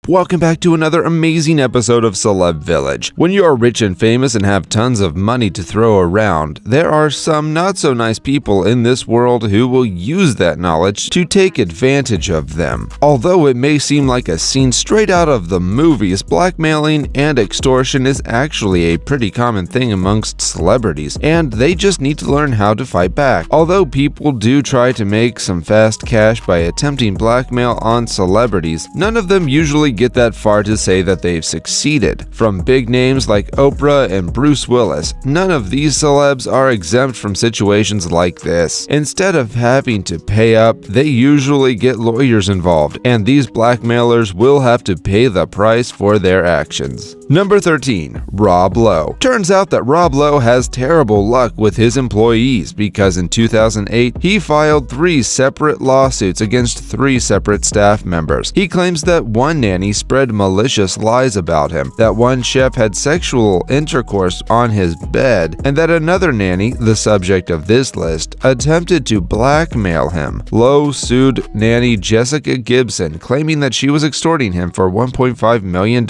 Welcome back to another amazing episode of Celeb Village. When you are rich and famous and have tons of money to throw around, there are some not so nice people in this world who will use that knowledge to take advantage of them. Although it may seem like a scene straight out of the movies, blackmailing and extortion is actually a pretty common thing amongst celebrities, and they just need to learn how to fight back. Although people do try to make some fast cash by attempting blackmail on celebrities, none of them usually get that far to say that they've succeeded. From big names like Oprah and Bruce Willis, none of these celebs are exempt from situations like this. Instead of having to pay up, they usually get lawyers involved, and these blackmailers will have to pay the price for their actions. Number 13. Rob Lowe. Turns out that Rob Lowe has terrible luck with his employees because in 2008, he filed 3 separate lawsuits against 3 separate staff members. He claims that one nanny spread malicious lies about him, that one chef had sexual intercourse on his bed, and that another nanny, the subject of this list, attempted to blackmail him. Lowe sued nanny Jessica Gibson, claiming that she was extorting him for $1.5 million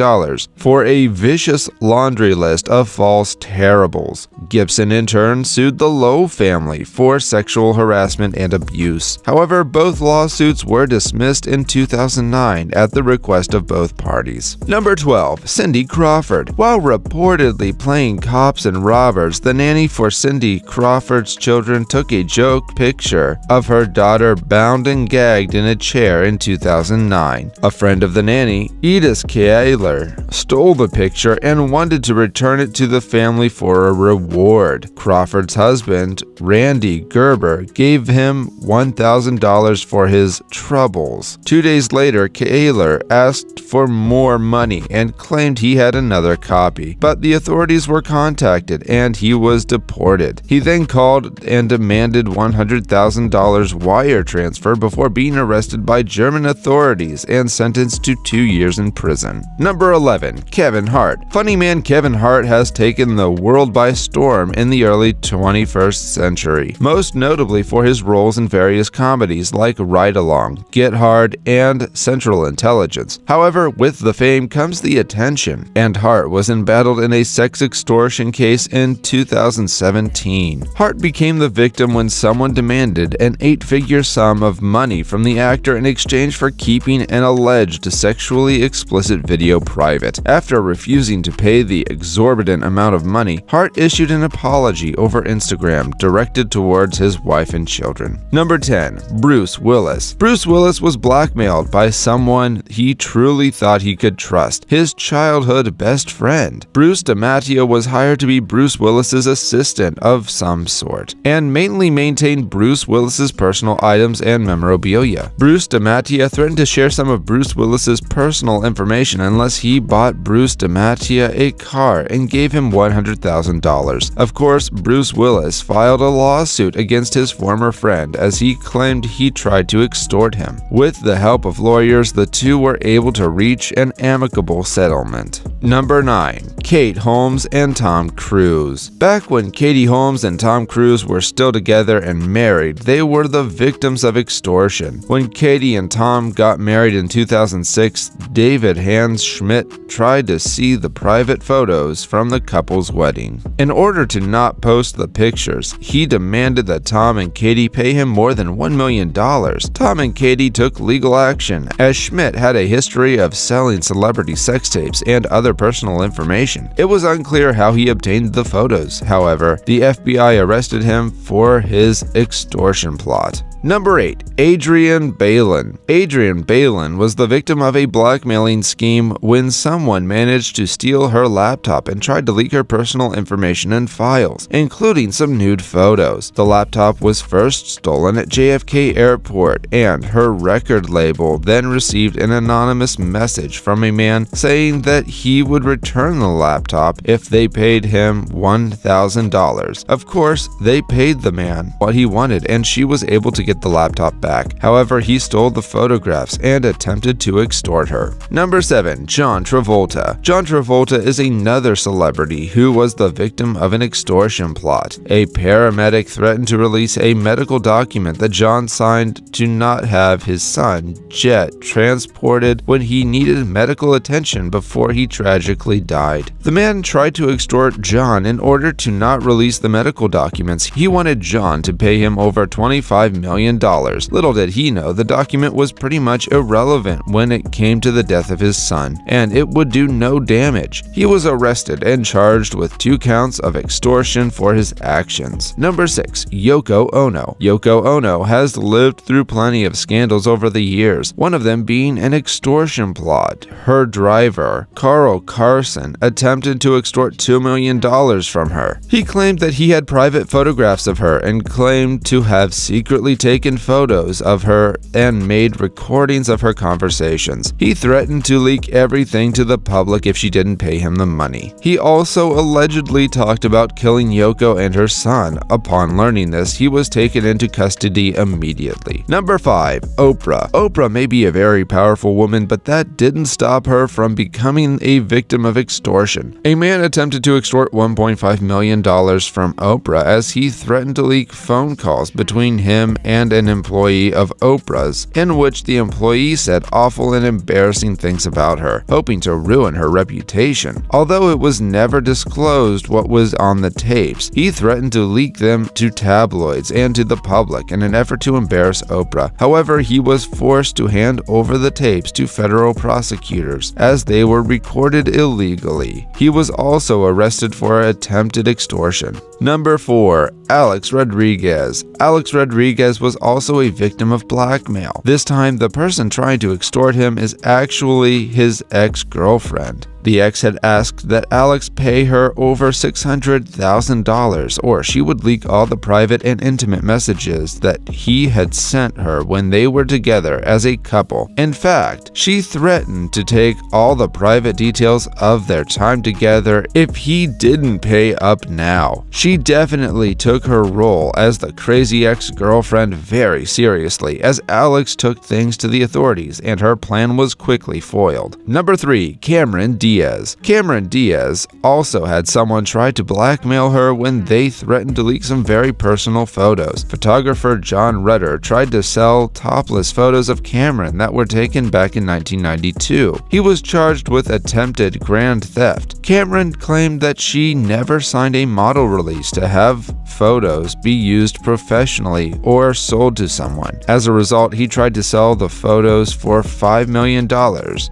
for a vicious laundry list of false terribles. Gibson in turn sued the Lowe family for sexual harassment and abuse. However, both lawsuits were dismissed in 2009 at the request of both parties. Number 12. Cindy Crawford. While reportedly playing cops and robbers, the nanny for Cindy Crawford's children took a joke picture of her daughter bound and gagged in a chair in 2009. A friend of the nanny, Edith Kaler, stole the picture and wanted to return it to the family for a reward. Crawford's husband, Randy Gerber, gave him $1,000 for his troubles. 2 days later, Kaler asked for more money and claimed he had another copy, but the authorities were contacted and he was deported. He then called and demanded $100,000 wire transfer before being arrested by German authorities and sentenced to 2 years in prison. Number 11. Kevin Hart. Funny man Kevin Hart has taken the world by storm in the early 21st century, most notably for his roles in various comedies like Ride Along, Get Hard, and Central Intelligence. However, with the fame comes the attention, and Hart was embattled in a sex extortion case in 2017. Hart became the victim when someone demanded an 8-figure sum of money from the actor in exchange for keeping an alleged sexually explicit video private. After refusing to pay the exorbitant amount of money, Hart issued an apology over Instagram directed towards his wife and children. Number 10. Bruce Willis. Bruce Willis was blackmailed by someone he truly thought he could trust, his childhood best friend. Bruce DiMatteo was hired to be Bruce Willis's assistant of some sort, and mainly maintained Bruce Willis's personal items and memorabilia. Bruce DiMatteo threatened to share some of Bruce Willis's personal information unless he bought Bruce DiMatteo a car and gave him $100,000. Of course, Bruce Willis filed a lawsuit against his former friend as he claimed he tried to extort him. With the help of lawyers, the two were able to reach an amicable settlement. Number 9. Kate Holmes and Tom Cruise. Back when Katie Holmes and Tom Cruise were still together and married, they were the victims of extortion. When Katie and Tom got married in 2006, David Hans Schmidt tried to see the private photos from the couple's wedding. In order to not post the pictures, he demanded that Tom and Katie pay him more than $1 million. Tom and Katie took legal action, as Schmidt had a history of selling celebrity sex tapes and other personal information. It was unclear how he obtained the photos. However, the FBI arrested him for his extortion plot. Number 8. Adrienne Bailon. Adrienne Bailon was the victim of a blackmailing scheme when someone managed to steal her laptop and tried to leak her personal information and files, including some nude photos. The laptop was first stolen at JFK Airport, and her record label then received an anonymous message from a man saying that he would return the laptop if they paid him $1,000. Of course, they paid the man what he wanted, and she was able to get get the laptop back. However, he stole the photographs and attempted to extort her. Number 7. John Travolta. John Travolta is another celebrity who was the victim of an extortion plot. A paramedic threatened to release a medical document that John signed to not have his son, Jet, transported when he needed medical attention before he tragically died. The man tried to extort John in order to not release the medical documents. He wanted John to pay him over $25 million. Little did he know the document was pretty much irrelevant when it came to the death of his son, and it would do no damage. He was arrested and charged with 2 counts of extortion for his actions. Number 6. Yoko Ono. Yoko Ono has lived through plenty of scandals over the years, one of them being an extortion plot. Her driver, Carl Carson, attempted to extort $2 million from her. He claimed that he had private photographs of her and claimed to have secretly taken photos of her and made recordings of her conversations. He threatened to leak everything to the public if she didn't pay him the money. He also allegedly talked about killing Yoko and her son. Upon learning this, he was taken into custody immediately. Number 5. Oprah. Oprah may be a very powerful woman, but that didn't stop her from becoming a victim of extortion. A man attempted to extort $1.5 million from Oprah as he threatened to leak phone calls between him and an employee of Oprah's, in which the employee said awful and embarrassing things about her, hoping to ruin her reputation. Although it was never disclosed what was on the tapes, he threatened to leak them to tabloids and to the public in an effort to embarrass Oprah. However, he was forced to hand over the tapes to federal prosecutors as they were recorded illegally. He was also arrested for attempted extortion. Number 4. Alex Rodriguez. Alex Rodriguez was also a victim of blackmail. This time, the person trying to extort him is actually his ex-girlfriend. The ex had asked that Alex pay her over $600,000 or she would leak all the private and intimate messages that he had sent her when they were together as a couple. In fact, she threatened to take all the private details of their time together if he didn't pay up now. She definitely took her role as the crazy ex-girlfriend very seriously, as Alex took things to the authorities and her plan was quickly foiled. Number 3. Cameron Diaz. Cameron Diaz also had someone try to blackmail her when they threatened to leak some very personal photos. Photographer John Rutter tried to sell topless photos of Cameron that were taken back in 1992. He was charged with attempted grand theft. Cameron claimed that she never signed a model release to have photos be used professionally or sold to someone. As a result, he tried to sell the photos for $5 million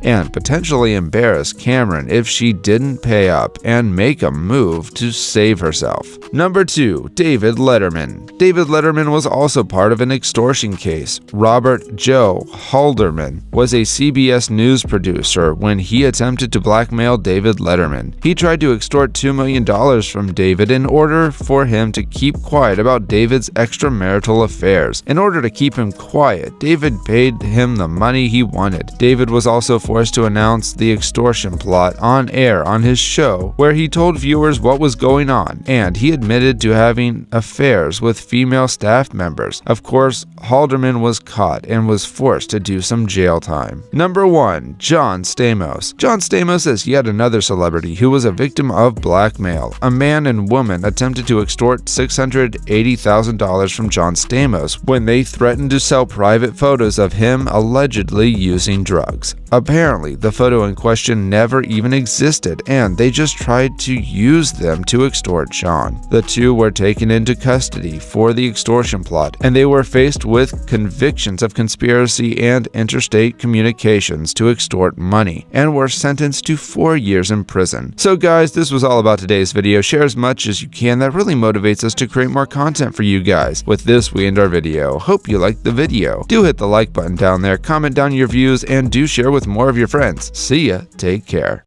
and potentially embarrass Cameron if she didn't pay up and make a move to save herself. Number 2. David Letterman. David Letterman was also part of an extortion case. Robert Joe Halderman was a CBS News producer when he attempted to blackmail David Letterman. He tried to extort $2 million from David in order for him to keep quiet about David's extramarital affairs. In order to keep him quiet, David paid him the money he wanted. David was also forced to announce the extortion plot on air on his show, where he told viewers what was going on, and he admitted to having affairs with female staff members. Of course, Halderman was caught and was forced to do some jail time. Number 1. John Stamos. John Stamos is yet another celebrity who was a victim of blackmail. A man and woman attempted to extort $680,000 from John Stamos when they threatened to sell private photos of him allegedly using drugs. Apparently, the photo in question never even existed, and they just tried to use them to extort John. The two were taken into custody for the extortion plot, and they were faced with convictions of conspiracy and interstate communications to extort money, and were sentenced to 4 years in prison. So guys, this was all about today's video. Share as much as you can. That really motivates us to create more content for you guys. With this, we end our video. Hope you liked the video. Do hit the like button down there, comment down your views, and do share with more of your friends. See ya. Take care.